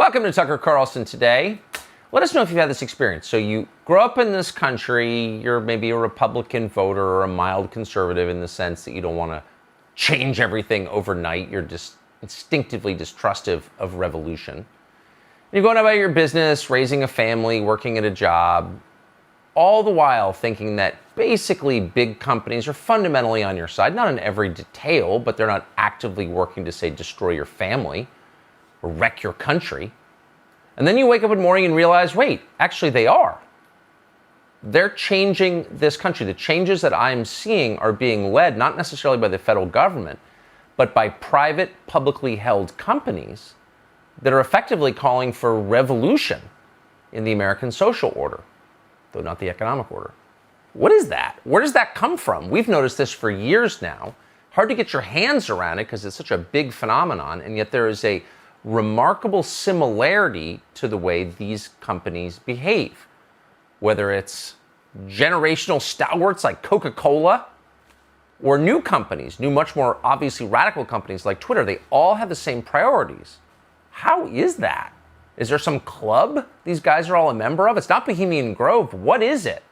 Welcome to Tucker Carlson Today. Let us know if you've had this experience. So you grow up in this country, you're maybe a Republican voter or a mild conservative in the sense that you don't want to change everything overnight. You're just instinctively distrustive of revolution. You're going about your business, raising a family, working at a job, all the while thinking that basically big companies are fundamentally on your side, not in every detail, but they're not actively working to, say, destroy your family or wreck your country. And then you wake up in the morning and realize, wait, actually they are. They're changing this country. The changes that I'm seeing are being led not necessarily by the federal government, but by private, publicly held companies that are effectively calling for revolution in the American social order, though not the economic order. What is that? Where does that come from? We've noticed this for years now. Hard to get your hands around it because it's such a big phenomenon, and yet there is a remarkable similarity to the way these companies behave. Whether it's generational stalwarts like Coca-Cola or new companies, new much more obviously radical companies like Twitter, they all have the same priorities. How is that? Is there some club these guys are all a member of? It's not Bohemian Grove. What is it?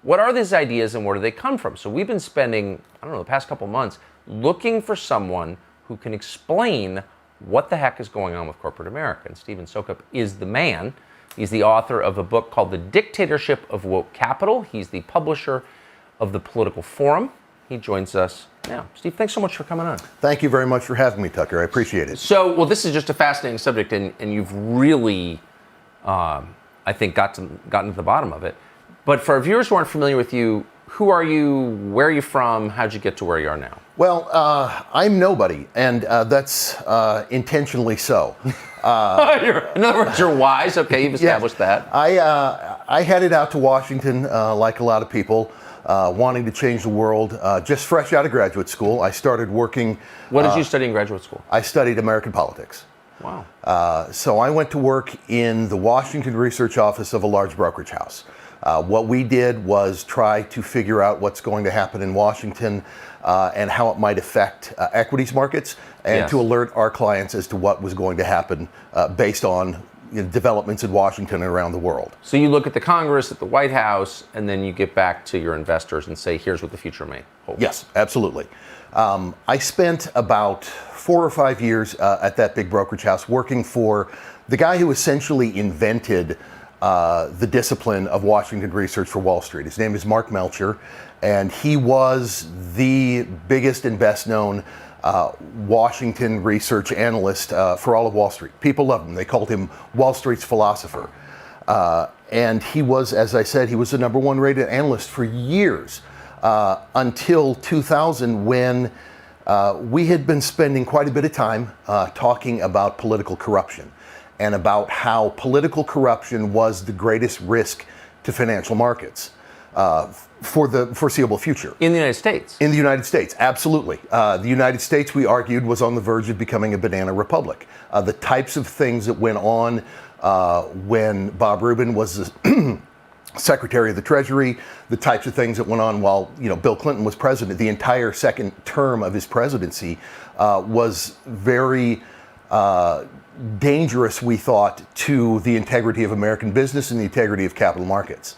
What are these ideas and where do they come from? So we've been spending, the past couple months looking for someone who can explain what the heck is going on with corporate America. And Stephen Sokup is the man. He's the author of a book called The Dictatorship of Woke Capital. He's the publisher of the Political Forum. He joins us now. Steve, thanks so much for coming on. Thank you very much for having me, Tucker. I appreciate it. So, this is just a fascinating subject, and you've really, I think, gotten to the bottom of it. But for our viewers who aren't familiar with you, who are you? Where are you from? How'd you get to where you are now? Well, I'm nobody, and that's intentionally so. In other words, you're wise. Okay, you've established that. I headed out to Washington, like a lot of people, wanting to change the world. Just fresh out of graduate school, I started working. What did you study in graduate school? I studied American politics. Wow. So I went to work in the Washington research office of a large brokerage house. What we did was try to figure out what's going to happen in Washington and how it might affect equities markets, and to alert our clients as to what was going to happen based on developments in Washington and around the world. So you look at the Congress, at the White House, and then you get back to your investors and say, here's what the future may hold. Yes, absolutely. I spent about 4 or 5 years at that big brokerage house working for the guy who essentially invented the discipline of Washington research for Wall Street. His name is Mark Melcher, and he was the biggest and best known Washington research analyst for all of Wall Street. People loved him. They called him Wall Street's philosopher. And he was, as I said, he was the #1 rated analyst for years until 2000, when we had been spending quite a bit of time talking about political corruption and about how political corruption was the greatest risk to financial markets for the foreseeable future. In the United States? In the United States, absolutely. The United States, we argued, was on the verge of becoming a banana republic. The types of things that went on when Bob Rubin was the Secretary of the Treasury, the types of things that went on while Bill Clinton was president, the entire second term of his presidency was very dangerous, we thought, to the integrity of American business and the integrity of capital markets.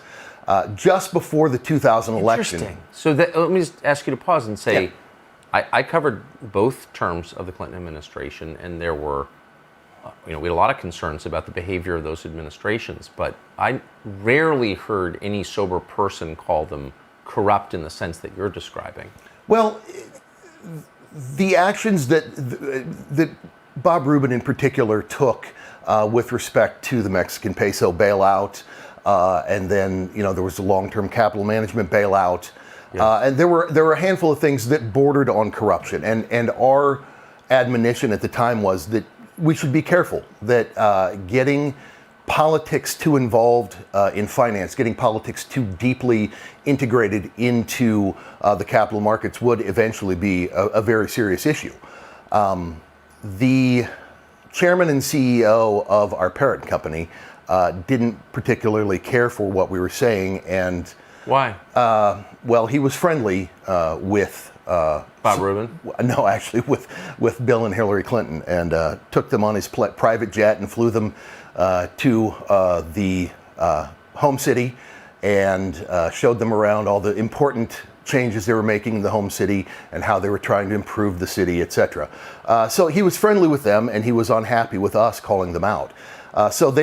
Just before the 2000 election. Interesting. So let me just ask you to pause and say, I covered both terms of the Clinton administration, and there were, we had a lot of concerns about the behavior of those administrations, but I rarely heard any sober person call them corrupt in the sense that you're describing. Well, the actions that Bob Rubin in particular took with respect to the Mexican peso bailout, and then there was the long-term capital management bailout, and there were a handful of things that bordered on corruption. And our admonition at the time was that we should be careful that getting politics too involved in finance, getting politics too deeply integrated into the capital markets would eventually be a very serious issue. The chairman and CEO of our parent company didn't particularly care for what we were saying, and why? Well, he was friendly with Bob Rubin? No, actually, with Bill and Hillary Clinton, and took them on his private jet and flew them to the home city and showed them around all the important changes they were making in the home city and how they were trying to improve the city, etc. So he was friendly with them, and he was unhappy with us calling them out. So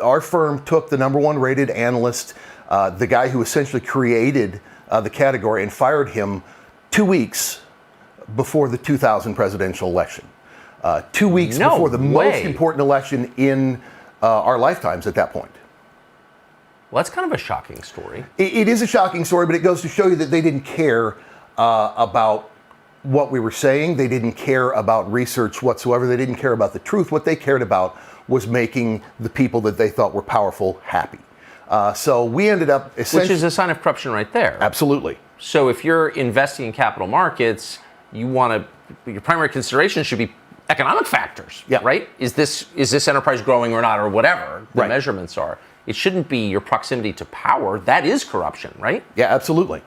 our firm took the #1 rated analyst, the guy who essentially created the category, and fired him 2 weeks before the 2000 presidential election. 2 weeks before the most important election in our lifetimes at that point. Well, that's kind of a shocking story. It is a shocking story, but it goes to show you that they didn't care about what we were saying. They didn't care about research whatsoever. They didn't care about the truth. What they cared about was making the people that they thought were powerful happy. So we ended up essentially... Which is a sign of corruption right there. Absolutely. So if you're investing in capital markets, your primary consideration should be economic factors, right? Is this enterprise growing or not, or whatever the measurements are. It shouldn't be your proximity to power. That is corruption, right? Yeah, absolutely.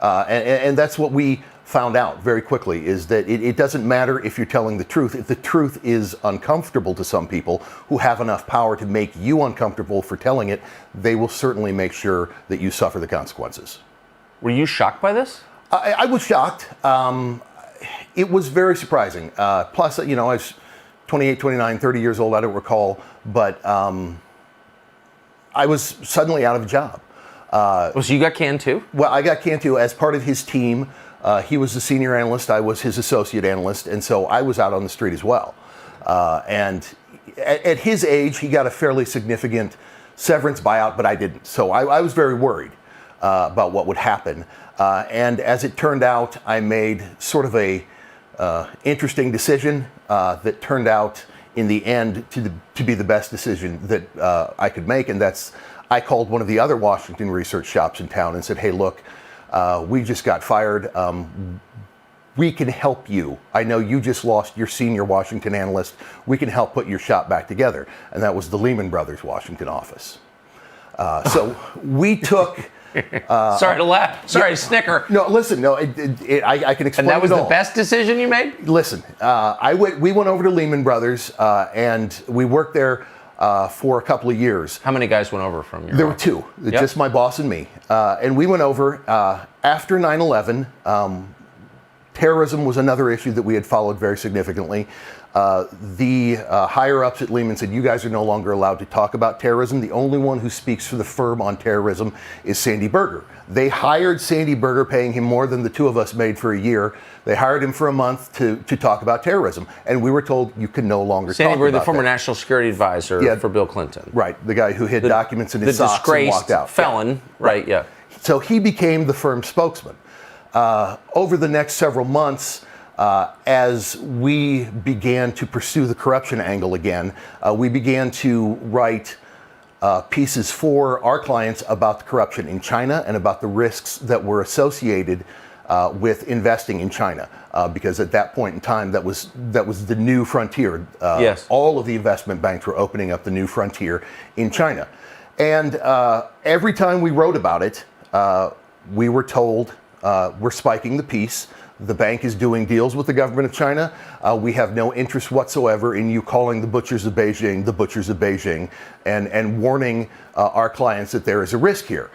And that's what we found out very quickly, is that it doesn't matter if you're telling the truth. If the truth is uncomfortable to some people who have enough power to make you uncomfortable for telling it, they will certainly make sure that you suffer the consequences. Were you shocked by this? I was shocked. It was very surprising. Plus, I was 28, 29, 30 years old, I don't recall, but I was suddenly out of a job. So you got canned too? Well, I got canned too as part of his team. He was the senior analyst, I was his associate analyst, and so I was out on the street as well. And at his age, he got a fairly significant severance buyout, but I didn't. So I was very worried about what would happen. And as it turned out, I made sort of a interesting decision that turned out in the end to be the best decision that I could make, and that's I called one of the other Washington research shops in town and said, hey, look, we just got fired. We can help you. I know you just lost your senior Washington analyst. We can help put your shop back together. And that was the Lehman Brothers Washington office. So we took... Sorry to laugh. Sorry to snicker. No, listen. No, I can explain. And that was it the all. best decision you made? Listen, we went over to Lehman Brothers and we worked there for a couple of years. How many guys went over from your There were two, just my boss and me. And we went over after 9/11. Terrorism was another issue that we had followed very significantly. The higher-ups at Lehman said, you guys are no longer allowed to talk about terrorism. The only one who speaks for the firm on terrorism is Sandy Berger. They hired Sandy Berger, paying him more than the two of us made for a year. They hired him for a month to talk about terrorism. And we were told you can no longer talk about Sandy Berger, the former that. National Security Advisor for Bill Clinton. Right, the guy who hid documents in his socks and walked out. The felon, right, yeah. So he became the firm's spokesman. Over the next several months, as we began to pursue the corruption angle again, we began to write pieces for our clients about the corruption in China and about the risks that were associated with investing in China, because at that point in time, that was the new frontier. All of the investment banks were opening up the new frontier in China, and every time we wrote about it, we were told we're spiking the piece. The bank is doing deals with the government of China. We have no interest whatsoever in you calling the butchers of Beijing the butchers of Beijing, and warning our clients that there is a risk here.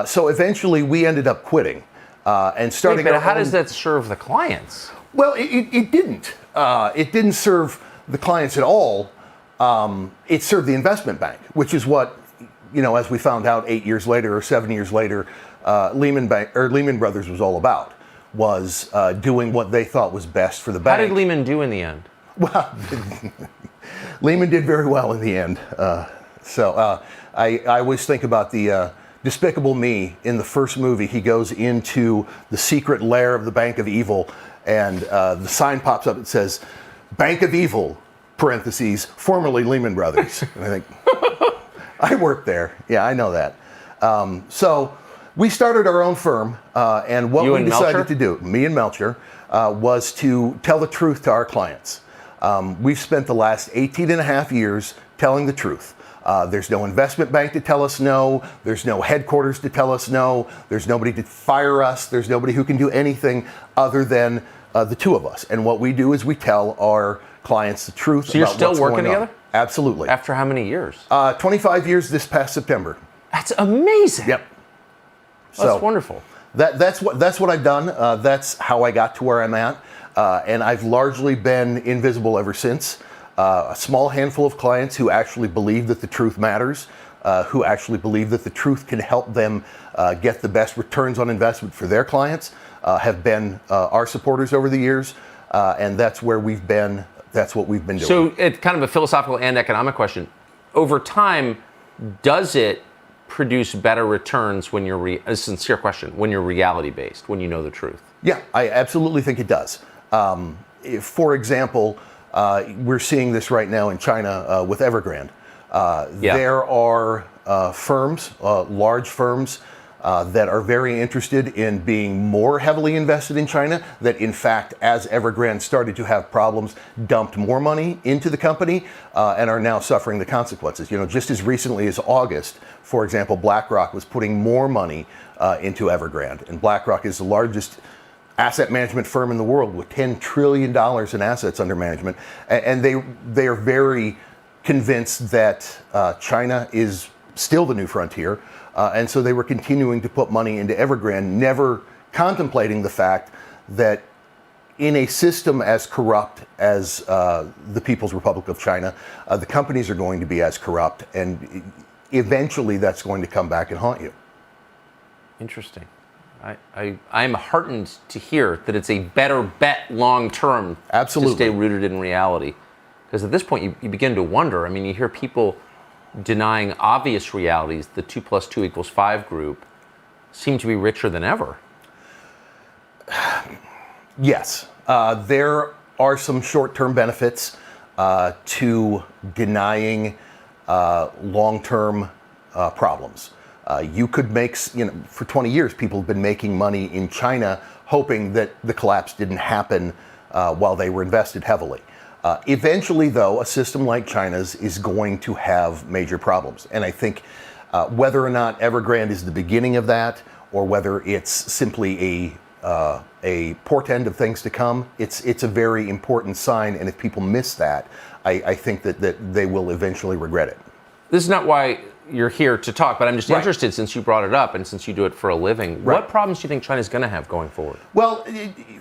So eventually we ended up quitting and starting. Wait, but how does that serve the clients? Well, it didn't. It didn't serve the clients at all. It served the investment bank, which is what, as we found out 8 years later or 7 years later, Lehman Brothers was all about. Was doing what they thought was best for the bank. How did Lehman do in the end? Well, Lehman did very well in the end. I always think about the Despicable Me. In the first movie, he goes into the secret lair of the Bank of Evil, and the sign pops up. It says, Bank of Evil, parentheses, formerly Lehman Brothers. And I think, I worked there. Yeah, I know that. So we started our own firm, and what we decided to do, me and Melcher, was to tell the truth to our clients. We've spent the last 18 and a half years telling the truth. There's no investment bank to tell us no. There's no headquarters to tell us no. There's nobody to fire us. There's nobody who can do anything other than the two of us. And what we do is we tell our clients the truth. So you're still working together? Absolutely. After how many years? 25 years this past September. That's amazing. Yep. That's wonderful. That's what I've done. That's how I got to where I'm at. And I've largely been invisible ever since. A small handful of clients who actually believe that the truth matters, who actually believe that the truth can help them get the best returns on investment for their clients, have been our supporters over the years. And that's where we've been. That's what we've been doing. So it's kind of a philosophical and economic question. Over time, does it produce better returns when you're, a sincere question, when you're reality-based, when you know the truth? Yeah, I absolutely think it does. For example, we're seeing this right now in China with Evergrande. There are firms, large firms, that are very interested in being more heavily invested in China, that in fact, as Evergrande started to have problems, dumped more money into the company and are now suffering the consequences. You know, just as recently as August, for example, BlackRock was putting more money into Evergrande. And BlackRock is the largest asset management firm in the world with $10 trillion in assets under management. And they are very convinced that China is still the new frontier. And so they were continuing to put money into Evergrande, never contemplating the fact that in a system as corrupt as the People's Republic of China, the companies are going to be as corrupt, and eventually that's going to come back and haunt you. Interesting. I'm heartened to hear that it's a better bet long term Absolutely. To stay rooted in reality. Because at this point, you begin to wonder. I mean, you hear people denying obvious realities. The 2 + 2 = 5 group seem to be richer than ever. Yes, there are some short-term benefits to denying long-term problems. You could make, for 20 years, people have been making money in China hoping that the collapse didn't happen while they were invested heavily. Eventually, though, a system like China's is going to have major problems. And I think whether or not Evergrande is the beginning of that, or whether it's simply a portend of things to come, it's a very important sign. And if people miss that, I think that they will eventually regret it. This is not why you're here to talk, but I'm just Right. interested, since you brought it up and since you do it for a living. Right. What problems do you think China's going to have going forward? Well,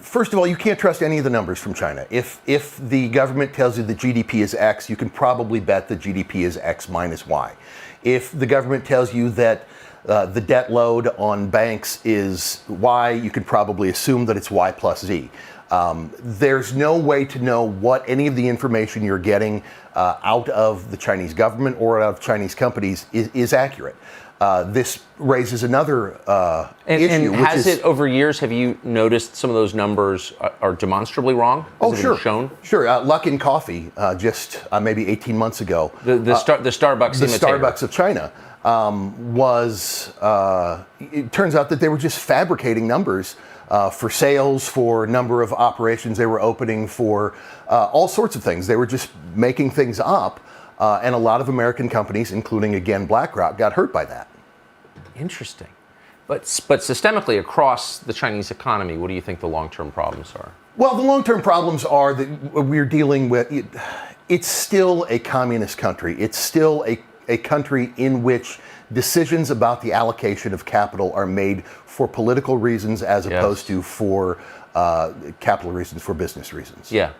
first of all, you can't trust any of the numbers from China. If the government tells you that GDP is X, you can probably bet that GDP is X minus Y. If the government tells you that the debt load on banks is Y, you can probably assume that it's Y plus Z. There's no way to know what any of the information you're getting out of the Chinese government or out of Chinese companies is accurate. This raises another issue. And has it, over years, have you noticed some of those numbers are demonstrably wrong? Has it been shown? Sure. Luckin Coffee, just maybe 18 months ago. The Starbucks The imitator. Starbucks of China it turns out that they were just fabricating numbers for sales, for number of operations they were opening, for all sorts of things. They were just making things up, and a lot of American companies, including, again, BlackRock, got hurt by that. Interesting. But systemically across the Chinese economy, what do you think the long-term problems are? Well, the long-term problems are that we're dealing with, it's still a communist country. It's still a country in which decisions about the allocation of capital are made for political reasons as opposed to for capital reasons, for business reasons. Yeah.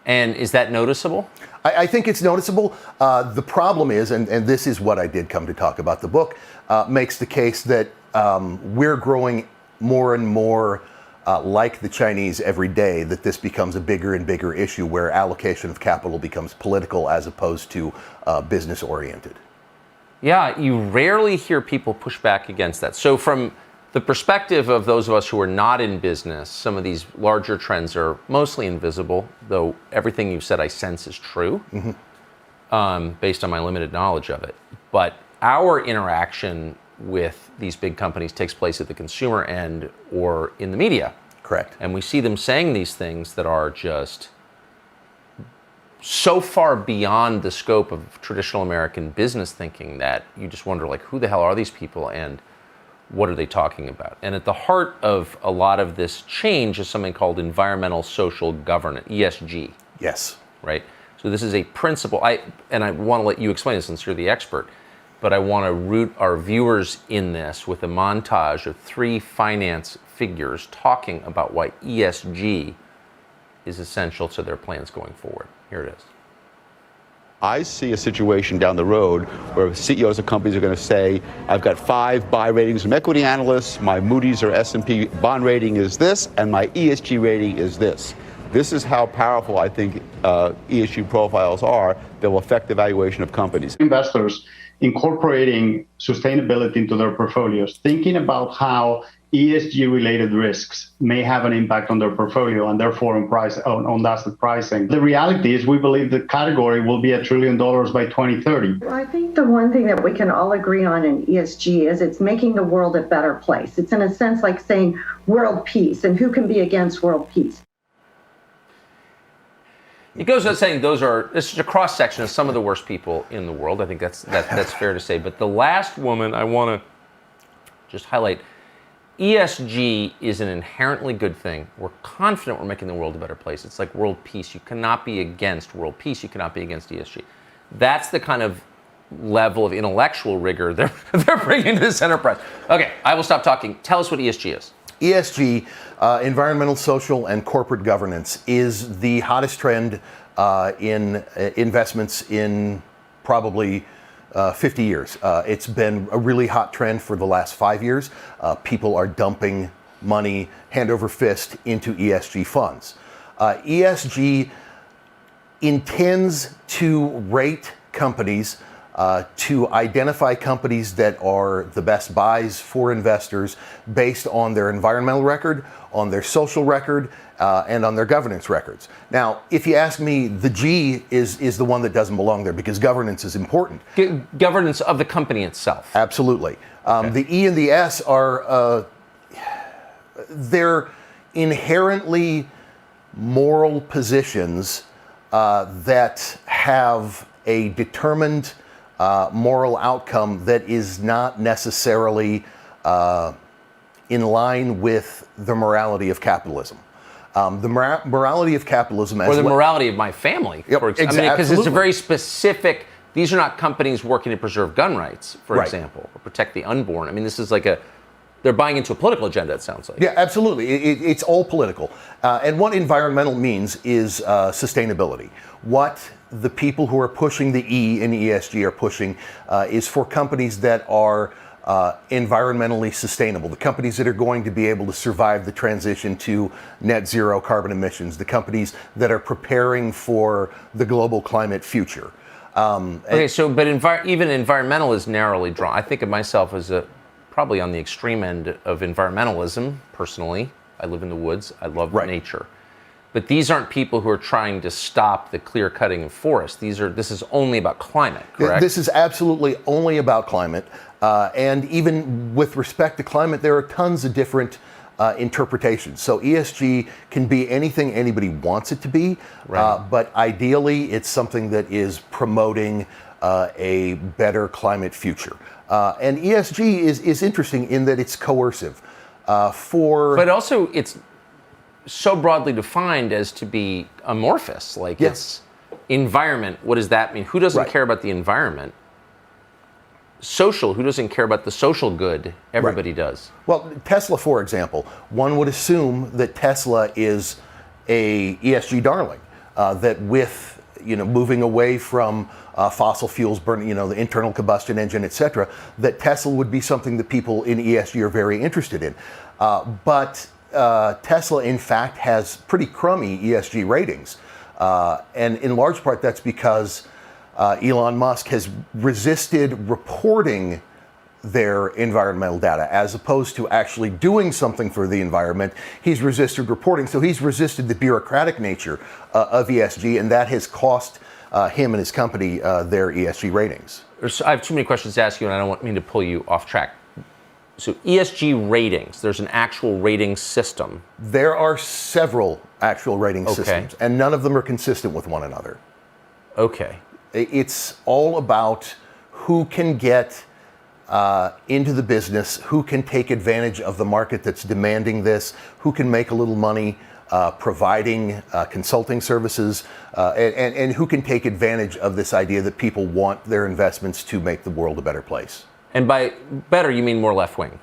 And is that noticeable? I think it's noticeable. The problem is, and this is what I did come to talk about, the book makes the case that we're growing more and more like the Chinese every day, that this becomes a bigger and bigger issue where allocation of capital becomes political as opposed to business oriented. Yeah, you rarely hear people push back against that. So from the perspective of those of us who are not in business, some of these larger trends are mostly invisible, though everything you've said I sense is true, based on my limited knowledge of it. But our interaction with these big companies takes place at the consumer end or in the media. Correct. And we see them saying these things that are just so far beyond the scope of traditional American business thinking that you just wonder, like, who the hell are these people and what are they talking about? And at the heart of a lot of this change is something called environmental social governance, ESG. Yes. Right? So this is a principle, and I want to let you explain this since you're the expert, but I want to root our viewers in this with a montage of 3 finance figures talking about why ESG is essential to their plans going forward. Here it is. I see a situation down the road where CEOs of companies are going to say, I've got 5 buy ratings from equity analysts, my Moody's or S&P bond rating is this, and my ESG rating is this. This is how powerful I think ESG profiles are that will affect the valuation of companies. Investors incorporating sustainability into their portfolios, thinking about how ESG-related risks may have an impact on their portfolio and therefore on asset pricing. The reality is we believe the category will be $1 trillion by 2030. Well, I think the one thing that we can all agree on in ESG is it's making the world a better place. It's in a sense like saying world peace, and who can be against world peace? It goes without saying this is a cross section of some of the worst people in the world. I think that's fair to say. But the last woman I want to just highlight, ESG is an inherently good thing. We're confident we're making the world a better place. It's like world peace. You cannot be against world peace. You cannot be against ESG. That's the kind of level of intellectual rigor they're bringing to this enterprise. Okay, I will stop talking. Tell us what ESG is. ESG, environmental, social, and corporate governance, is the hottest trend in investments in probably 50 years. It's been a really hot trend for the last 5 years. People are dumping money hand over fist into ESG funds. ESG intends to rate companies, to identify companies that are the best buys for investors based on their environmental record, on their social record, and on their governance records. Now, if you ask me, the G is the one that doesn't belong there because governance is important. Governance of the company itself. Absolutely. The E and the S are, they're inherently moral positions that have a determined moral outcome that is not necessarily in line with the morality of capitalism. The morality of capitalism, or the morality of my family, yep, for example. I mean, because it's a absolutely. very specific. These are not companies working to preserve gun rights, for Right. example, or protect the unborn. I mean, this is like they're buying into a political agenda. It sounds like. Yeah, absolutely. It's all political. And what environmental means is sustainability. What the people who are pushing the E in ESG are pushing is for companies that are environmentally sustainable, the companies that are going to be able to survive the transition to net zero carbon emissions, the companies that are preparing for the global climate future. Okay, so but even environmental is narrowly drawn. I think of myself as probably on the extreme end of environmentalism. Personally, I live in the woods. I love nature. But these aren't people who are trying to stop the clear cutting of forests. This is only about climate, correct? This is absolutely only about climate. And even with respect to climate, there are tons of different interpretations. So ESG can be anything anybody wants it to be, but ideally it's something that is promoting a better climate future. And ESG is interesting in that it's coercive. But also it's so broadly defined as to be amorphous. Like it's environment. What does that mean? Who doesn't care about the environment? Social. Who doesn't care about the social good? Everybody does. Well, Tesla, for example, one would assume that Tesla is a ESG darling. That with moving away from fossil fuels, burning the internal combustion engine, etc., that Tesla would be something that people in ESG are very interested in. But Tesla, in fact, has pretty crummy ESG ratings. And in large part, that's because Elon Musk has resisted reporting their environmental data as opposed to actually doing something for the environment. He's resisted reporting. So he's resisted the bureaucratic nature of ESG, and that has cost him and his company their ESG ratings. I have too many questions to ask you, and I don't mean to pull you off track. So ESG ratings, there's an actual rating system. There are several actual rating systems, and none of them are consistent with one another. Okay. It's all about who can get into the business, who can take advantage of the market that's demanding this, who can make a little money providing consulting services, and who can take advantage of this idea that people want their investments to make the world a better place. And by better, you mean more left-wing?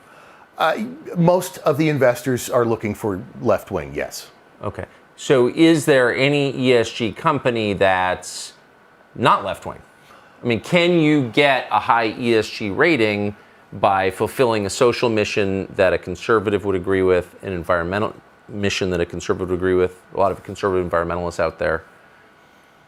Most of the investors are looking for left-wing, yes. Okay. So is there any ESG company that's not left-wing? I mean, can you get a high ESG rating by fulfilling a social mission that a conservative would agree with, an environmental mission that a conservative would agree with? A lot of conservative environmentalists out there.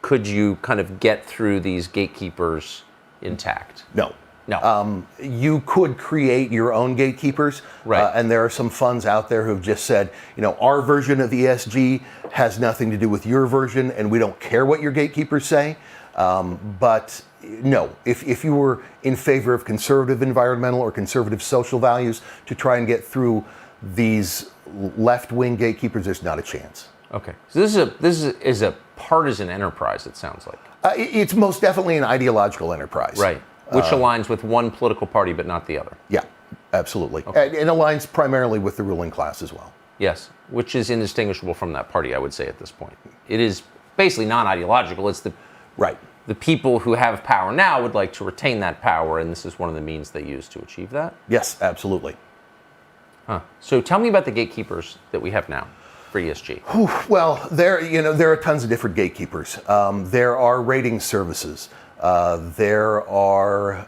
Could you kind of get through these gatekeepers intact? No. No. You could create your own gatekeepers, right. And there are some funds out there who've just said, our version of ESG has nothing to do with your version, and we don't care what your gatekeepers say. But no, if you were in favor of conservative environmental or conservative social values to try and get through these left-wing gatekeepers, there's not a chance. Okay. So this is a partisan enterprise, it sounds like. It's most definitely an ideological enterprise. Right. Which aligns with one political party but not the other. Yeah, absolutely. Okay. And aligns primarily with the ruling class as well. Yes, which is indistinguishable from that party, I would say, at this point. It is basically non-ideological. It's the people who have power now would like to retain that power, and this is one of the means they use to achieve that? Yes, absolutely. Huh. So tell me about the gatekeepers that we have now for ESG. Well, there are tons of different gatekeepers. There are rating services. There are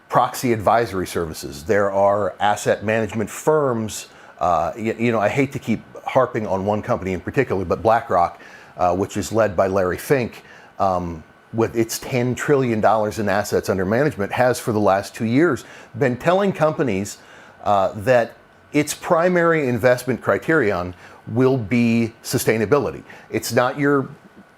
proxy advisory services. There are asset management firms. I hate to keep harping on one company in particular, but BlackRock, which is led by Larry Fink, with its $10 trillion in assets under management, has for the last 2 years been telling companies that its primary investment criterion will be sustainability. It's not your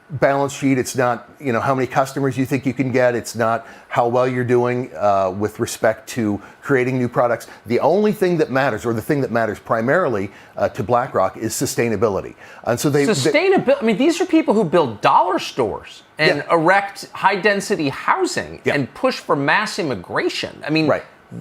balance sheet. It's not, how many customers you think you can get. It's not how well you're doing with respect to creating new products. The only thing that matters, or the thing that matters primarily to BlackRock, is sustainability. And so sustainability. I mean, these are people who build dollar stores and erect high-density housing and push for mass immigration. I mean,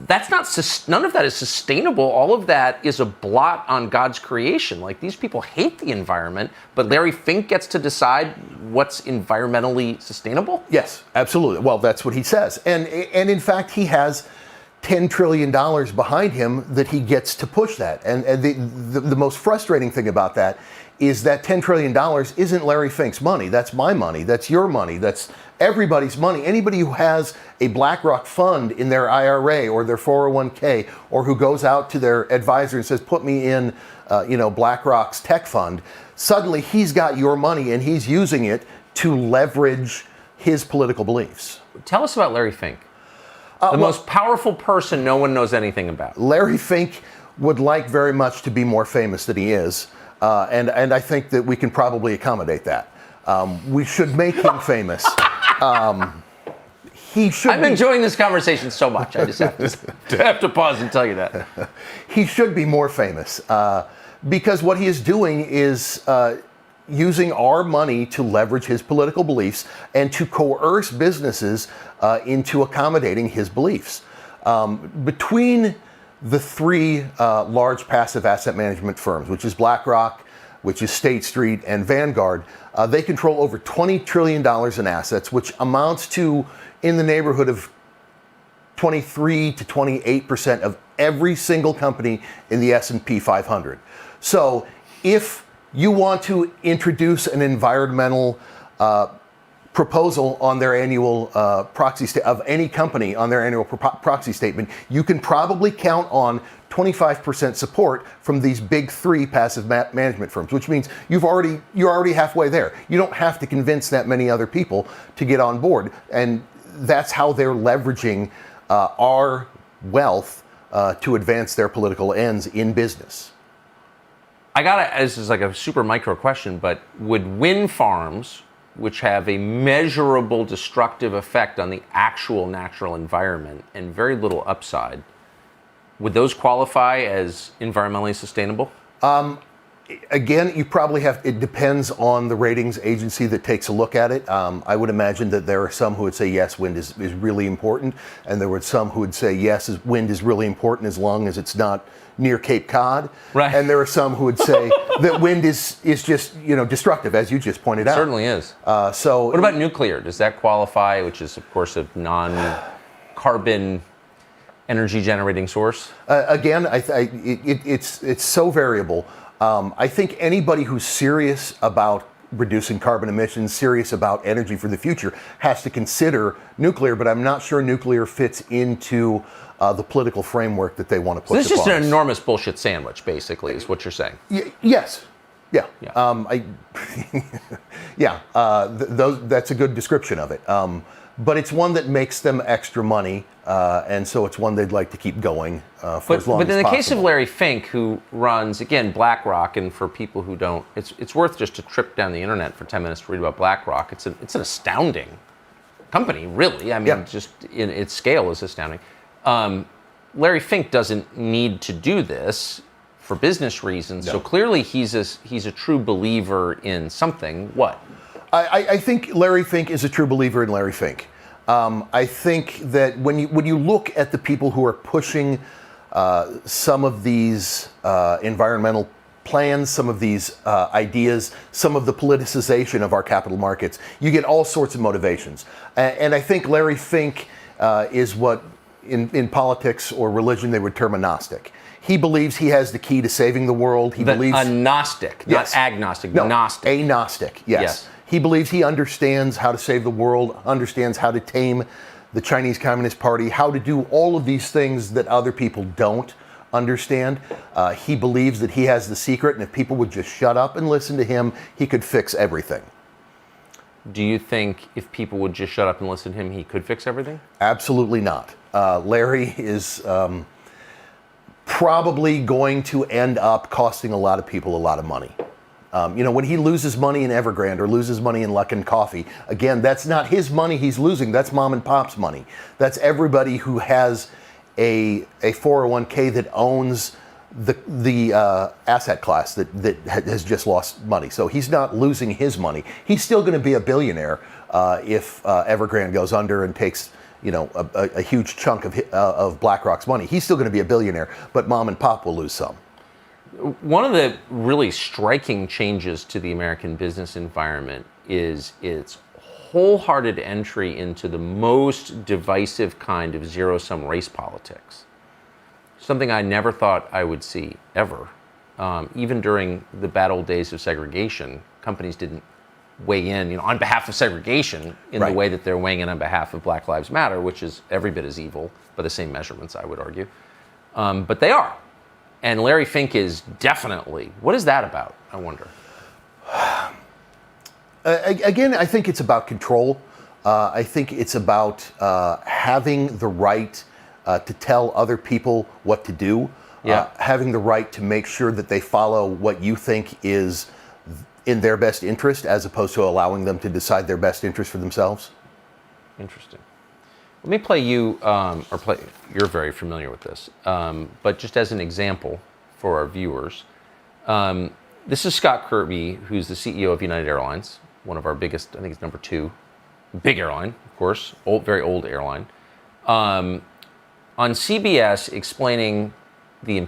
that's not, none of that is sustainable. All of that is a blot on God's creation. Like, these people hate the environment, but Larry Fink gets to decide what's environmentally sustainable? Yes, absolutely. Well, that's what he says. And in fact, he has $10 trillion behind him that he gets to push that. And the most frustrating thing about that is that $10 trillion isn't Larry Fink's money. That's my money. That's your money. That's everybody's money. Anybody who has a BlackRock fund in their IRA or their 401k, or who goes out to their advisor and says, put me in BlackRock's tech fund, suddenly he's got your money and he's using it to leverage his political beliefs. Tell us about Larry Fink. The most powerful person no one knows anything about. Larry Fink would like very much to be more famous than he is. And I think that we can probably accommodate that. We should make him famous. I'm enjoying this conversation so much. I just have to pause and tell you that. He should be more famous because what he is doing is using our money to leverage his political beliefs and to coerce businesses into accommodating his beliefs. Between the three large passive asset management firms, which is BlackRock, which is State Street, and Vanguard, they control over $20 trillion in assets, which amounts to in the neighborhood of 23 to 28% of every single company in the S&P 500. So if you want to introduce an environmental proposal on their annual proxy of any company on their annual proxy statement, you can probably count on 25% support from these big three passive management firms, which means you're already halfway there. You don't have to convince that many other people to get on board, and that's how they're leveraging our wealth to advance their political ends in business. This is like a super micro question, but would wind farms, which have a measurable destructive effect on the actual natural environment and very little upside, would those qualify as environmentally sustainable? Again, you probably have, it depends on the ratings agency that takes a look at it. I would imagine that there are some who would say, yes, wind is really important. And there were some who would say, yes, wind is really important as long as it's not near Cape Cod. Right. And there are some who would say that wind is just, destructive, as you just pointed out. It certainly is. So what about nuclear? Does that qualify, which is, of course, a non-carbon energy generating source? Again, it's so variable. I think anybody who's serious about reducing carbon emissions, serious about energy for the future, has to consider nuclear, but I'm not sure nuclear fits into the political framework that they want to push. So this is just upon an us. enormous bullshit sandwich, basically, is what you're saying. Yes. Yeah. Yeah. That's a good description of it. But it's one that makes them extra money, and so it's one they'd like to keep going for as long as possible. But in the case of Larry Fink, who runs, again, BlackRock, and for people who don't, it's worth just a trip down the internet for 10 minutes to read about BlackRock. It's an astounding company, really. I mean, just in its scale is astounding. Larry Fink doesn't need to do this for business reasons, so clearly he's a true believer in something. What? I think Larry Fink is a true believer in Larry Fink. I think that when you look at the people who are pushing some of these environmental plans, some of these ideas, some of the politicization of our capital markets, you get all sorts of motivations. And I think Larry Fink is what in politics or religion they would term a Gnostic. He believes he has the key to saving the world. He believes a Gnostic, yes. not agnostic, no, Gnostic. A Gnostic, yes. He believes he understands how to save the world, understands how to tame the Chinese Communist Party, how to do all of these things that other people don't understand. He believes that he has the secret, and if people would just shut up and listen to him, he could fix everything. Do you think if people would just shut up and listen to him, he could fix everything? Absolutely not. Larry is probably going to end up costing a lot of people a lot of money. When he loses money in Evergrande or loses money in Luckin Coffee, again, that's not his money he's losing. That's mom and pop's money. That's everybody who has a 401k that owns the asset class that has just lost money. So he's not losing his money. He's still going to be a billionaire if Evergrande goes under and takes a huge chunk of BlackRock's money. He's still going to be a billionaire, but mom and pop will lose some. One of the really striking changes to the American business environment is its wholehearted entry into the most divisive kind of zero-sum race politics. Something I never thought I would see, ever. Even during the bad old days of segregation, companies didn't weigh in, on behalf of segregation in the way that they're weighing in on behalf of Black Lives Matter, which is every bit as evil by the same measurements, I would argue. But they are. And Larry Fink is definitely. What is that about, I wonder? Again, I think it's about control. I think it's about having the right to tell other people what to do. Having the right to make sure that they follow what you think is in their best interest, as opposed to allowing them to decide their best interest for themselves. Interesting. Let me play you, you're very familiar with this, but just as an example for our viewers, this is Scott Kirby, who's the CEO of United Airlines, one of our biggest, I think it's number 2, big airline, of course, very old airline, on CBS explaining the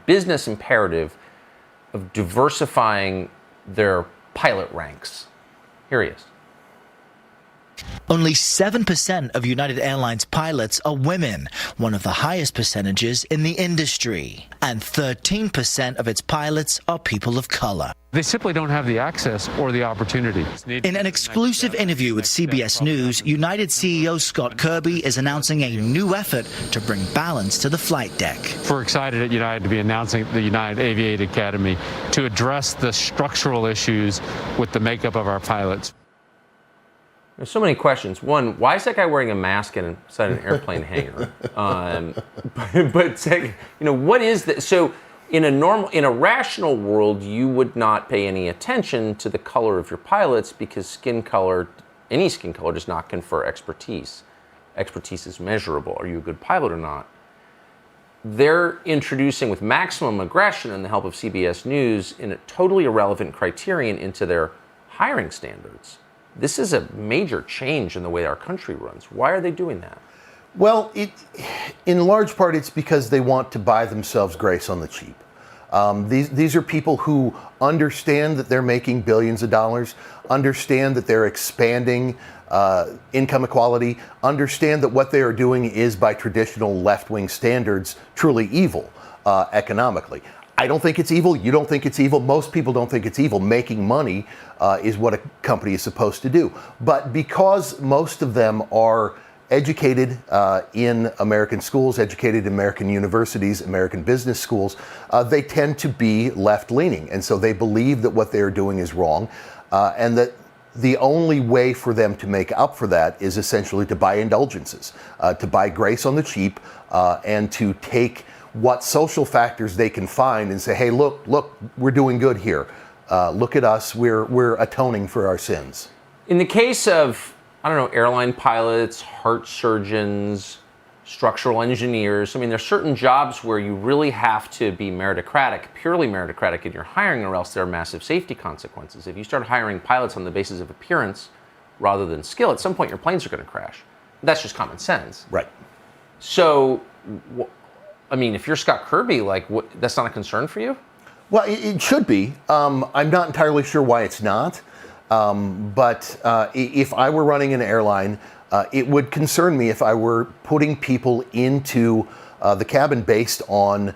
business imperative of diversifying their pilot ranks. Here he is. Only 7% of United Airlines pilots are women, one of the highest percentages in the industry. And 13% of its pilots are people of color. They simply don't have the access or the opportunity. In an exclusive interview with CBS News, United CEO Scott Kirby is announcing a new effort to bring balance to the flight deck. We're excited at United to be announcing the United Aviation Academy to address the structural issues with the makeup of our pilots. There's so many questions. One, why is that guy wearing a mask inside an airplane hangar? But second, what is this? So in a rational world, you would not pay any attention to the color of your pilots because any skin color does not confer expertise. Expertise is measurable. Are you a good pilot or not? they're introducing with maximum aggression and the help of CBS News in a totally irrelevant criterion into their hiring standards. This is a major change in the way our country runs. Why are they doing that? Well, in large part, it's because they want to buy themselves grace on the cheap. These are people who understand that they're making billions of dollars, understand that they're expanding income equality, understand that what they are doing is, by traditional left-wing standards, truly evil economically. I don't think it's evil. You don't think it's evil. Most people don't think it's evil. Making money is what a company is supposed to do. But because most of them are educated in American schools, educated in American universities, American business schools, they tend to be left-leaning. And so they believe that what they're doing is wrong, and that the only way for them to make up for that is essentially to buy indulgences, to buy grace on the cheap, and to take what social factors they can find and say, hey, look, we're doing good here. Look at us, we're atoning for our sins. In the case of, I don't know, airline pilots, heart surgeons, structural engineers, I mean, there's certain jobs where you really have to be meritocratic, purely meritocratic in your hiring, or else there are massive safety consequences. If you start hiring pilots on the basis of appearance rather than skill, at some point your planes are going to crash. That's just common sense. Right. So, I mean, if you're Scott Kirby, that's not a concern for you? Well, it should be. I'm not entirely sure why it's not. But if I were running an airline, it would concern me if I were putting people into the cabin based on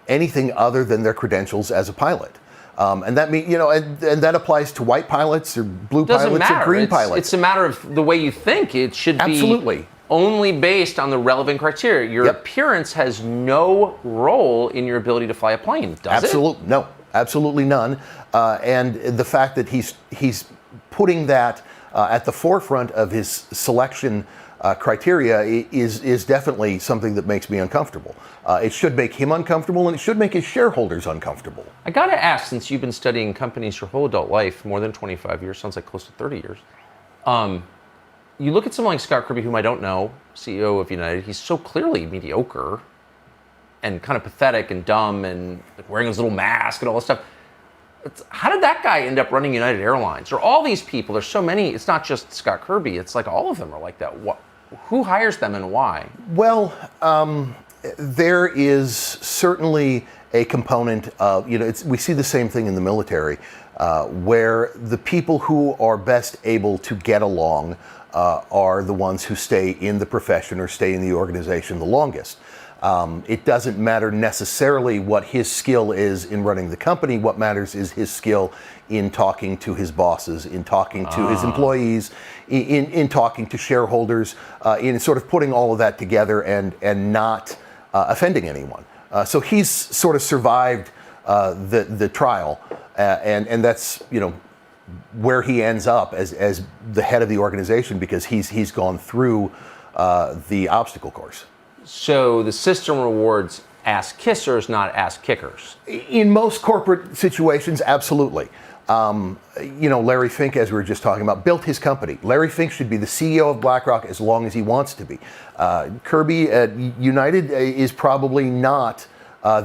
anything other than their credentials as a pilot. And that mean, and that applies to white pilots or blue pilots or green pilots. It's a matter of the way you think. It should be only based on the relevant criteria. Your appearance has no role in your ability to fly a plane, does it? No, absolutely none. And the fact that he's putting that at the forefront of his selection criteria is definitely something that makes me uncomfortable. It should make him uncomfortable, and it should make his shareholders uncomfortable. I got to ask, since you've been studying companies your whole adult life, more than 25 years, sounds like close to 30 years, you look at someone like Scott Kirby, whom I don't know, CEO of United, he's so clearly mediocre and kind of pathetic and dumb and wearing his little mask and all this stuff. How did that guy end up running United Airlines? Or all these people, there's so many, it's not just Scott Kirby, it's like all of them are like that. Who hires them and why? Well, there is certainly a component of, we see the same thing in the military, where the people who are best able to get along are the ones who stay in the profession or stay in the organization the longest. It doesn't matter necessarily what his skill is in running the company. What matters is his skill in talking to his bosses, in talking to his employees, in talking to shareholders, in sort of putting all of that together and not offending anyone. So he's sort of survived the trial, and that's where he ends up as the head of the organization, because he's gone through the obstacle course. So the system rewards ass kissers, not ass kickers. In most corporate situations, absolutely. Larry Fink, as we were just talking about, built his company. Larry Fink should be the CEO of BlackRock as long as he wants to be. Kirby at United is probably not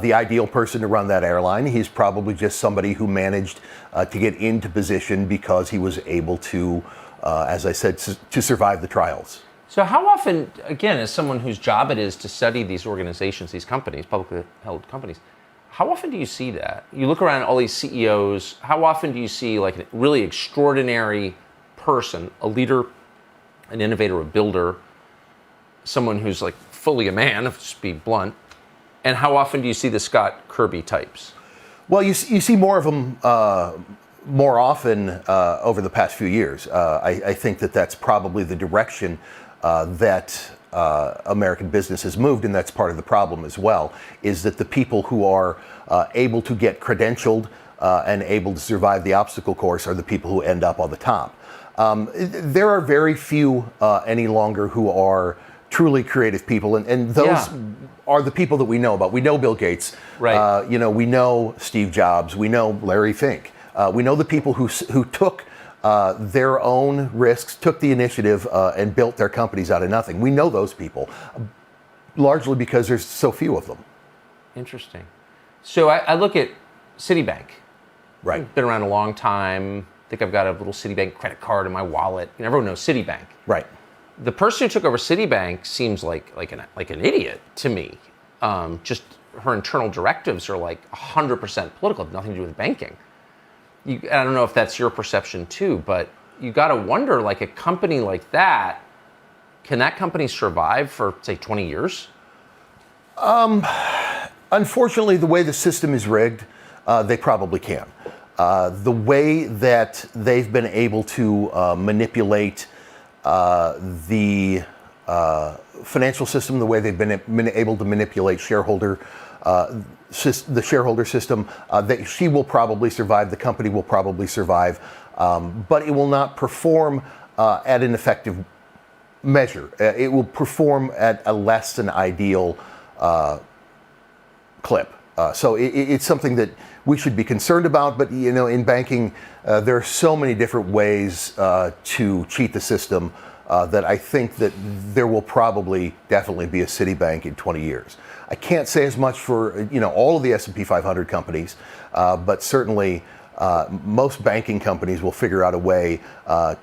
the ideal person to run that airline. He's probably just somebody who managed to get into position because he was able to, as I said, to survive the trials. So how often, again, as someone whose job it is to study these organizations, these companies, publicly held companies, how often do you see that? You look around at all these CEOs, how often do you see like a really extraordinary person, a leader, an innovator, a builder, someone who's like fully a man, to be blunt, and how often do you see the Scott Kirby types? Well, you see more of them more often over the past few years. I think that's probably the direction that American business has moved, and that's part of the problem as well, is that the people who are able to get credentialed and able to survive the obstacle course are the people who end up on the top. There are very few any longer who are truly creative people, and those are the people that we know about. We know Bill Gates, right? We know Steve Jobs, we know Larry Fink. We know the people who took their own risks, took the initiative, and built their companies out of nothing. We know those people. largely because there's so few of them. Interesting. So I look at Citibank. Right. Been around a long time. I think I've got a little Citibank credit card in my wallet. And everyone knows Citibank. Right. The person who took over Citibank seems like an idiot to me. Just her internal directives are like 100% political, nothing to do with banking. I don't know if that's your perception too, but you got to wonder, like a company like that, can that company survive for say 20 years? Unfortunately, the way the system is rigged, they probably can. The way that they've been able to manipulate the financial system, the way they've been able to manipulate the shareholder system, that she will probably survive, the company will probably survive, but it will not perform at an effective measure. It will perform at a less than ideal clip. So it's something that we should be concerned about, but in banking, there are so many different ways to cheat the system that I think that there will probably definitely be a Citibank in 20 years. I can't say as much for all of the S&P 500 companies, but certainly most banking companies will figure out a way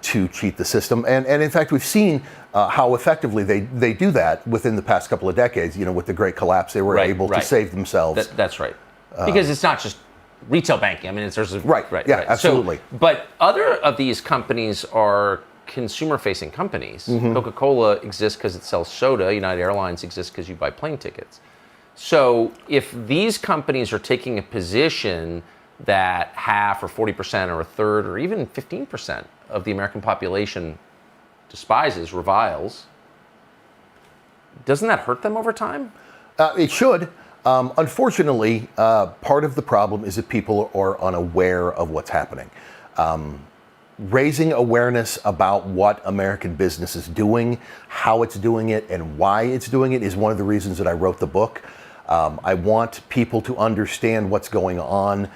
to cheat the system. And in fact, we've seen how effectively they do that within the past couple of decades. With the Great Collapse, they were able to save themselves. That's right. Because it's not just retail banking. I mean, there's right. Absolutely. So, but other of these companies are consumer-facing companies. Mm-hmm. Coca-Cola exists because it sells soda. United Airlines exists because you buy plane tickets. So if these companies are taking a position that half or 40% or a third or even 15% of the American population despises, reviles, doesn't that hurt them over time? It should. Unfortunately, part of the problem is that people are unaware of what's happening. Raising awareness about what American business is doing, how it's doing it, and why it's doing it is one of the reasons that I wrote the book. I want people to understand what's going on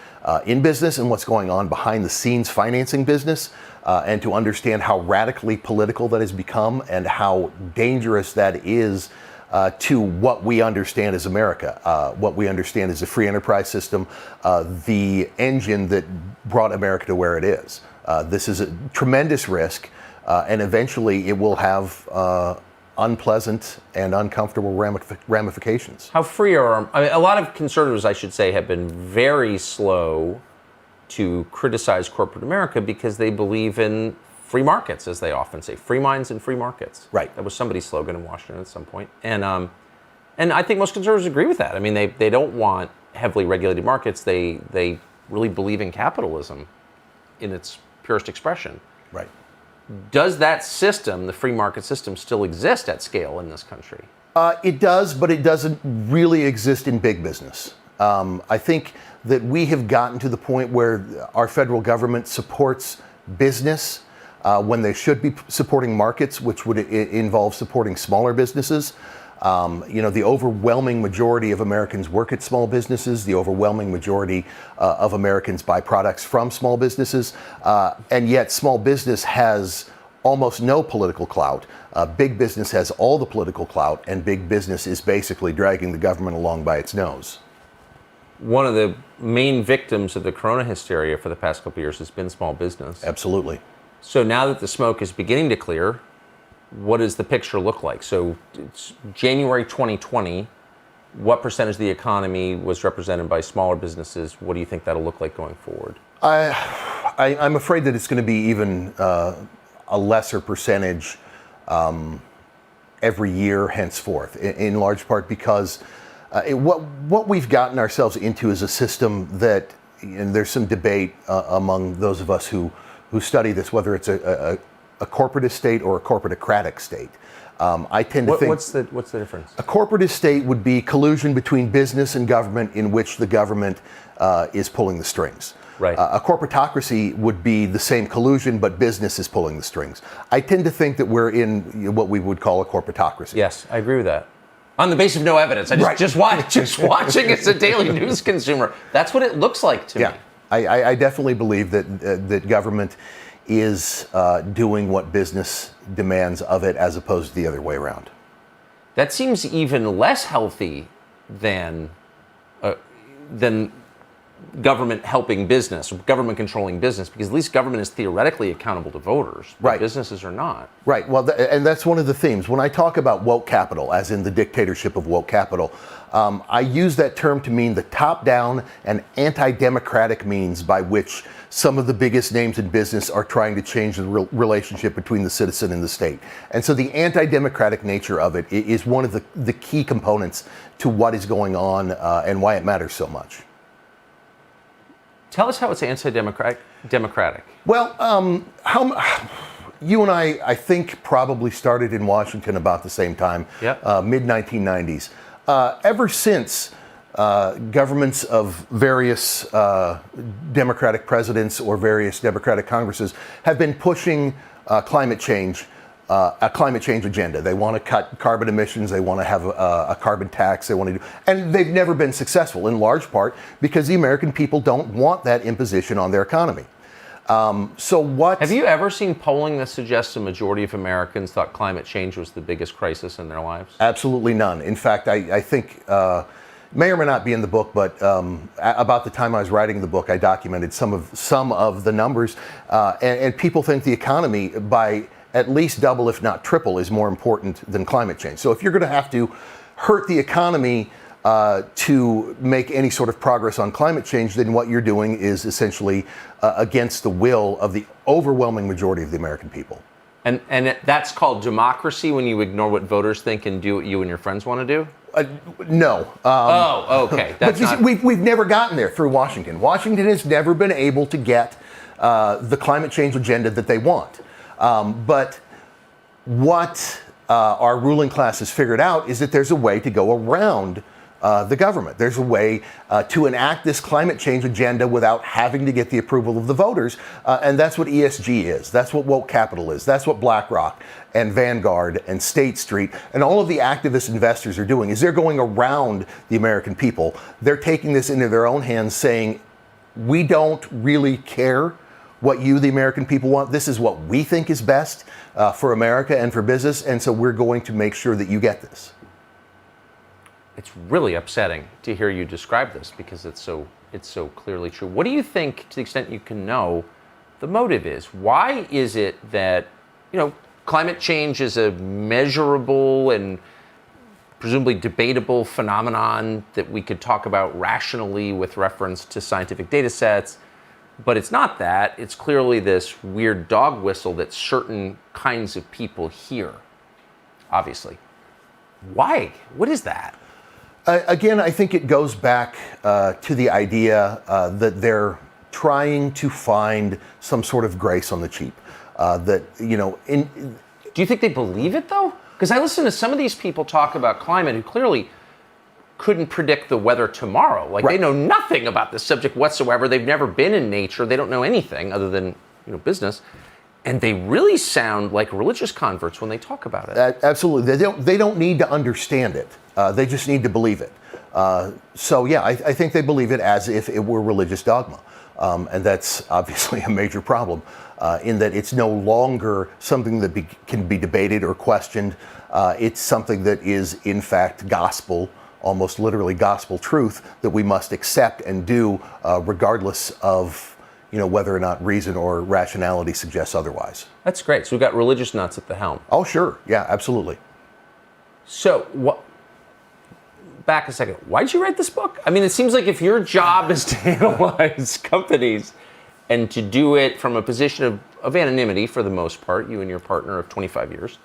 in business and what's going on behind the scenes financing business, and to understand how radically political that has become and how dangerous that is to what we understand as America, what we understand as a free enterprise system, the engine that brought America to where it is. This is a tremendous risk, and eventually it will have unpleasant and uncomfortable ramifications. How free are, I mean, a lot of conservatives, I should say, have been very slow to criticize corporate America because they believe in free markets, as they often say, free minds and free markets. Right. That was somebody's slogan in Washington at some point. And I think most conservatives agree with that. I mean, they don't want heavily regulated markets. They really believe in capitalism in its purest expression. Right. Does that system, the free market system, still exist at scale in this country? It does, but it doesn't really exist in big business. I think that we have gotten to the point where our federal government supports business when they should be supporting markets, which would involve supporting smaller businesses. The overwhelming majority of Americans work at small businesses. The overwhelming majority of Americans buy products from small businesses. And yet small business has almost no political clout. Big business has all the political clout, and big business is basically dragging the government along by its nose. One of the main victims of the corona hysteria for the past couple of years has been small business. Absolutely. So now that the smoke is beginning to clear, what does the picture look like? So it's January 2020, what percentage of the economy was represented by smaller businesses? What do you think that'll look like going forward? I'm afraid that it's going to be even a lesser percentage every year henceforth, in large part because what we've gotten ourselves into is a system that, and there's some debate among those of us who study this, whether it's a corporatist state or a corporatocratic state. I tend to think... What's the difference? A corporatist state would be collusion between business and government in which the government is pulling the strings. Right. A corporatocracy would be the same collusion, but business is pulling the strings. I tend to think that we're in what we would call a corporatocracy. Yes, I agree with that. On the basis of no evidence. Just watching as a daily news consumer. That's what it looks like to me. I definitely believe that government is doing what business demands of it as opposed to the other way around. That seems even less healthy than government helping business, government controlling business, because at least government is theoretically accountable to voters, but Right. businesses are not. Right. Well, and that's one of the themes. When I talk about woke capital, as in the dictatorship of woke capital, I use that term to mean the top-down and anti-democratic means by which some of the biggest names in business are trying to change the relationship between the citizen and the state. And so the anti-democratic nature of it is one of the key components to what is going on and why it matters so much. Tell us how it's anti-democratic. Well, you and I think, probably started in Washington about the same time, Yep. mid-1990s. Ever since, governments of various Democratic presidents or various Democratic Congresses have been pushing climate change, a climate change agenda. They want to cut carbon emissions. They want to have a carbon tax. They want to do, and they've never been successful, in large part because the American people don't want that imposition on their economy. So what? Have you ever seen polling that suggests a majority of Americans thought climate change was the biggest crisis in their lives? Absolutely none. In fact, I think, may or may not be in the book, but about the time I was writing the book, I documented some of the numbers, and people think the economy, by at least double, if not triple, is more important than climate change. So if you're going to have to hurt the economy to make any sort of progress on climate change, then what you're doing is essentially against the will of the overwhelming majority of the American people. And that's called democracy, when you ignore what voters think and do what you and your friends want to do? No. Oh, okay. But you see, we've never gotten there through Washington. Washington has never been able to get the climate change agenda that they want. But what our ruling class has figured out is that there's a way to go around the government. There's a way to enact this climate change agenda without having to get the approval of the voters. And that's what ESG is. That's what woke capital is. That's what BlackRock and Vanguard and State Street and all of the activist investors are doing, is they're going around the American people. They're taking this into their own hands, saying, we don't really care what you, the American people, want. This is what we think is best for America and for business. And so we're going to make sure that you get this. It's really upsetting to hear you describe this, because it's so clearly true. What do you think, to the extent you can know, the motive is? Why is it that, climate change is a measurable and presumably debatable phenomenon that we could talk about rationally with reference to scientific data sets, but it's not that. It's clearly this weird dog whistle that certain kinds of people hear, obviously. Why? What is that? Again, I think it goes back to the idea that they're trying to find some sort of grace on the cheap. Do you think they believe it, though? Because I listen to some of these people talk about climate who clearly couldn't predict the weather tomorrow. Like, They know nothing about this subject whatsoever. They've never been in nature. They don't know anything other than business. And they really sound like religious converts when they talk about it. Absolutely. They don't need to understand it. They just need to believe it. I think they believe it as if it were religious dogma. And that's obviously a major problem in that it's no longer something that can be debated or questioned. It's something that is, in fact, gospel, almost literally gospel truth that we must accept and do regardless of whether or not reason or rationality suggests otherwise. That's great. So we've got religious nuts at the helm. Oh, sure. Yeah, absolutely. So back a second. Why'd you write this book? I mean, it seems like if your job is to analyze companies and to do it from a position of anonymity for the most part, you and your partner of 25 years,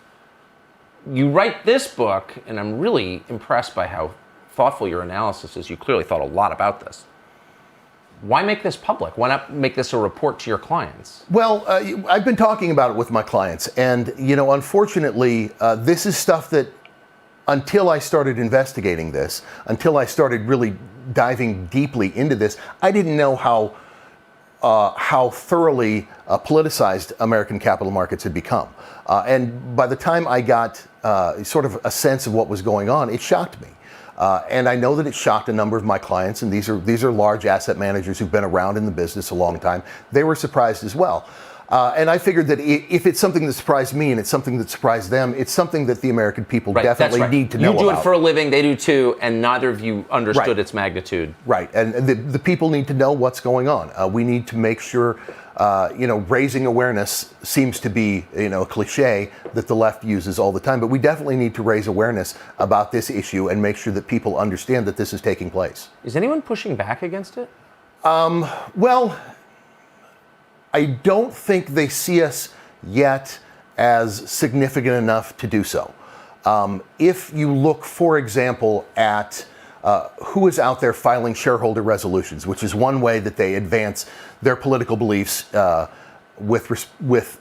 you write this book, and I'm really impressed by how thoughtful your analysis is. You clearly thought a lot about this. Why make this public? Why not make this a report to your clients? Well, I've been talking about it with my clients, and unfortunately, this is stuff that, until I started investigating this, until I started really diving deeply into this, I didn't know how thoroughly politicized American capital markets had become. And by the time I got sort of a sense of what was going on, it shocked me. And I know that it shocked a number of my clients, and these are large asset managers who've been around in the business a long time. They were surprised as well. And I figured that if it's something that surprised me and it's something that surprised them, it's something that the American people definitely need to know about. You do it for a living, they do too, and neither of you understood Right. its magnitude. Right, and the people need to know what's going on. We need to make sure, raising awareness seems to be, a cliche that the left uses all the time, but we definitely need to raise awareness about this issue and make sure that people understand that this is taking place. Is anyone pushing back against it? Well, I don't think they see us yet as significant enough to do so. If you look, for example, at who is out there filing shareholder resolutions, which is one way that they advance their political beliefs with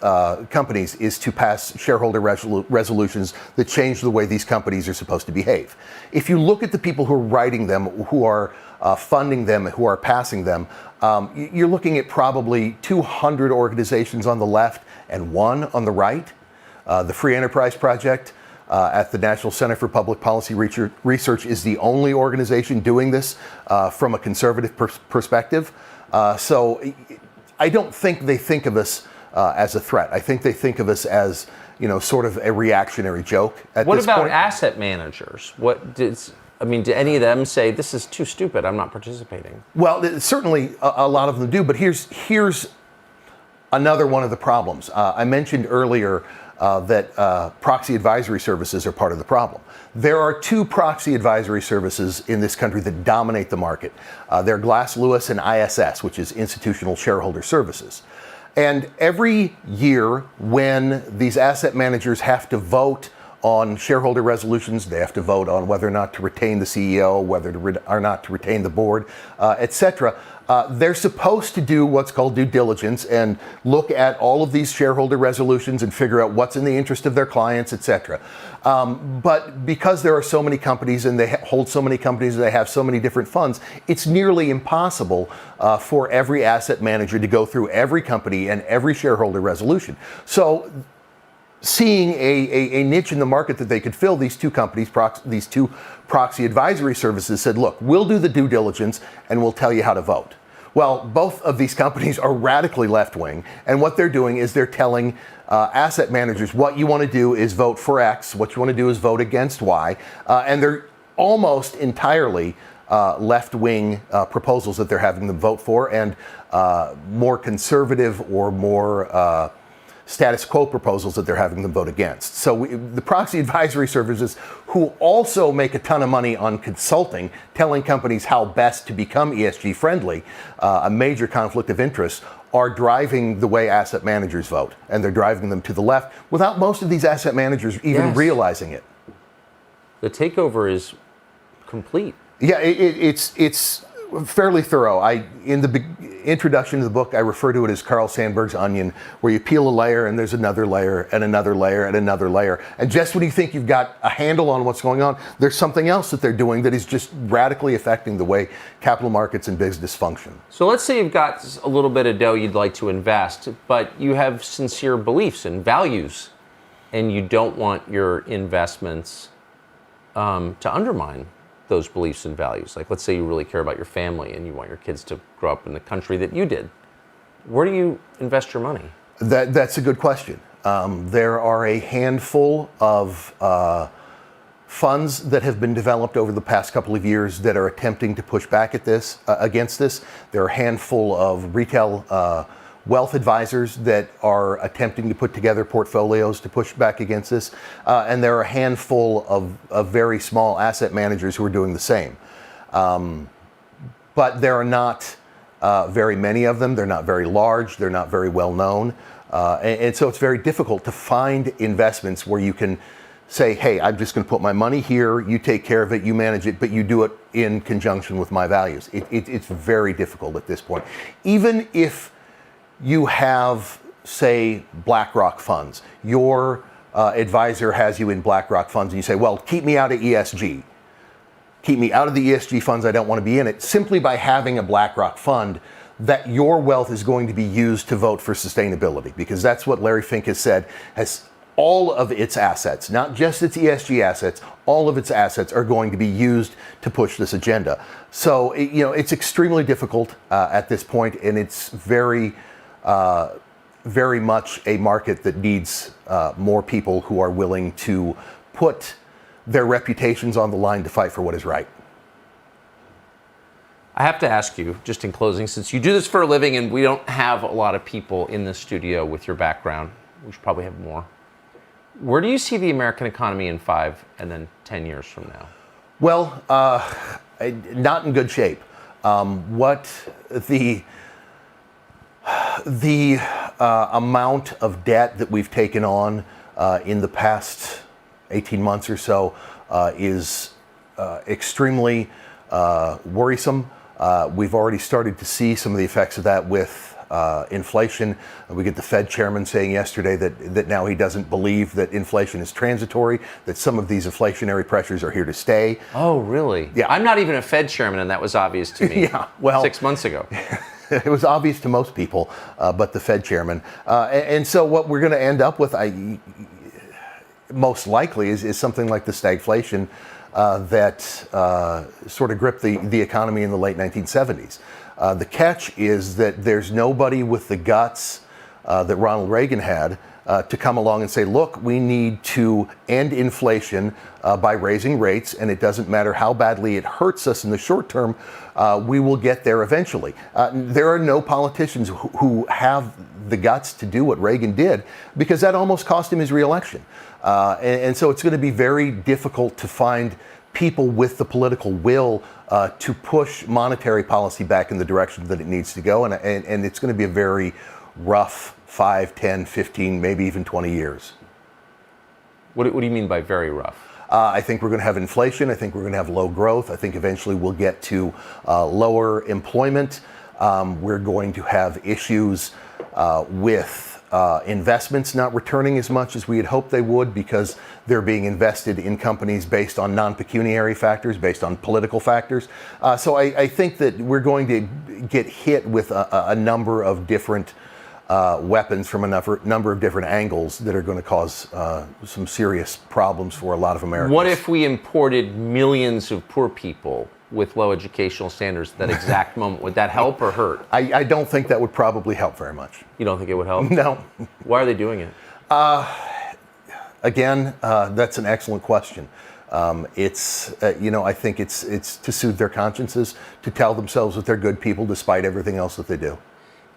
companies, is to pass shareholder resolutions that change the way these companies are supposed to behave. If you look at the people who are writing them, who are funding them, who are passing them, you're looking at probably 200 organizations on the left and one on the right. The Free Enterprise Project at the National Center for Public Policy Research is the only organization doing this from a conservative perspective. So I don't think they think of us as a threat. I think they think of us as, sort of a reactionary joke at this point. What about asset managers? Do any of them say, this is too stupid, I'm not participating? Well, certainly a lot of them do, but here's another one of the problems. I mentioned earlier that proxy advisory services are part of the problem. There are two proxy advisory services in this country that dominate the market. They're Glass Lewis and ISS, which is Institutional Shareholder Services. And every year when these asset managers have to vote on shareholder resolutions, they have to vote on whether or not to retain the CEO, whether or not to retain the board, etc. They're supposed to do what's called due diligence and look at all of these shareholder resolutions and figure out what's in the interest of their clients, etc. But because there are so many companies and they hold so many companies and they have so many different funds, it's nearly impossible for every asset manager to go through every company and every shareholder resolution. So seeing a niche in the market that they could fill, these two companies, these two proxy advisory services said, look, we'll do the due diligence and we'll tell you how to vote. Well, both of these companies are radically left-wing, and what they're doing is they're telling asset managers, what you want to do is vote for X, what you want to do is vote against Y, and they're almost entirely left-wing proposals that they're having them vote for, and more conservative or more status quo proposals that they're having them vote against. So the proxy advisory services, who also make a ton of money on consulting, telling companies how best to become ESG friendly, a major conflict of interest, are driving the way asset managers vote. And they're driving them to the left without most of these asset managers even realizing it. The takeover is complete. Yeah, it's fairly thorough. In the introduction to the book, I refer to it as Carl Sandburg's onion, where you peel a layer and there's another layer and another layer and another layer. And just when you think you've got a handle on what's going on, there's something else that they're doing that is just radically affecting the way capital markets and business function. So let's say you've got a little bit of dough you'd like to invest, but you have sincere beliefs and values, and you don't want your investments to undermine those beliefs and values. Like, let's say you really care about your family and you want your kids to grow up in the country that you did. Where do you invest your money? That's a good question. There are a handful of funds that have been developed over the past couple of years that are attempting to push back at this, against this. There are a handful of retail wealth advisors that are attempting to put together portfolios to push back against this. And there are a handful of very small asset managers who are doing the same. But there are not very many of them. They're not very large. They're not very well known. And so it's very difficult to find investments where you can say, hey, I'm just going to put my money here, you take care of it, you manage it, but you do it in conjunction with my values. It's very difficult at this point. Even if you have, say, BlackRock funds. Your advisor has you in BlackRock funds, and you say, well, keep me out of ESG. Keep me out of the ESG funds, I don't want to be in it. Simply by having a BlackRock fund, that your wealth is going to be used to vote for sustainability, because that's what Larry Fink has said, has all of its assets, not just its ESG assets, all of its assets are going to be used to push this agenda. So, it's extremely difficult at this point, and it's very very much a market that needs more people who are willing to put their reputations on the line to fight for what is right. I have to ask you, just in closing, since you do this for a living and we don't have a lot of people in the studio with your background, we should probably have more. Where do you see the American economy in 5 and then 10 years from now? Well, not in good shape. What the amount of debt that we've taken on in the past 18 months or so is extremely worrisome. We've already started to see some of the effects of that with inflation. We get the Fed chairman saying yesterday that now he doesn't believe that inflation is transitory, that some of these inflationary pressures are here to stay. Oh, really? Yeah. I'm not even a Fed chairman, and that was obvious to me Yeah, well, 6 months ago. It was obvious to most people, but the Fed chairman. And so what we're going to end up with, most likely, is something like the stagflation that sort of gripped the economy in the late 1970s. The catch is that there's nobody with the guts that Ronald Reagan had to come along and say, look, we need to end inflation by raising rates, and it doesn't matter how badly it hurts us in the short term, we will get there eventually. There are no politicians who have the guts to do what Reagan did, because that almost cost him his reelection. And so it's going to be very difficult to find people with the political will to push monetary policy back in the direction that it needs to go. And it's going to be a very rough 5, 10, 15, maybe even 20 years. What do you mean by very rough? I think we're going to have inflation. I think we're going to have low growth. I think eventually we'll get to lower employment. We're going to have issues with investments not returning as much as we had hoped they would, because they're being invested in companies based on non-pecuniary factors, based on political factors. So I think that we're going to get hit with a number of different weapons from a number of different angles that are going to cause some serious problems for a lot of Americans. What if we imported millions of poor people with low educational standards at that exact moment? Would that help or hurt? I don't think that would probably help very much. You don't think it would help? No. Why are they doing it? Again, that's an excellent question. It's I think it's to soothe their consciences, to tell themselves that they're good people despite everything else that they do.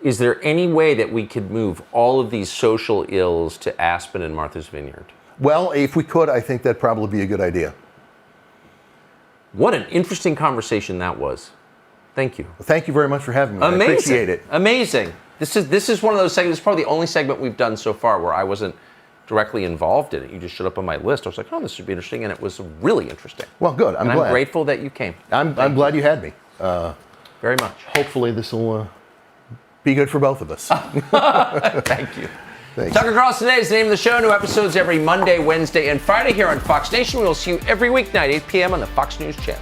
Is there any way that we could move all of these social ills to Aspen and Martha's Vineyard? Well, if we could, I think that'd probably be a good idea. What an interesting conversation that was. Thank you. Well, thank you very much for having me. Amazing. I appreciate it. Amazing. This is one of those segments. It's probably the only segment we've done so far where I wasn't directly involved in it. You just showed up on my list. I was like, oh, this should be interesting, and it was really interesting. Well, good. I'm glad. I'm grateful that you came. I'm glad you had me. Very much. Hopefully this will be good for both of us. Thank you. Thanks. Tucker Carlson Today is the name of the show. New episodes every Monday, Wednesday, and Friday here on Fox Nation. We will see you every weeknight, 8 p.m. on the Fox News Channel.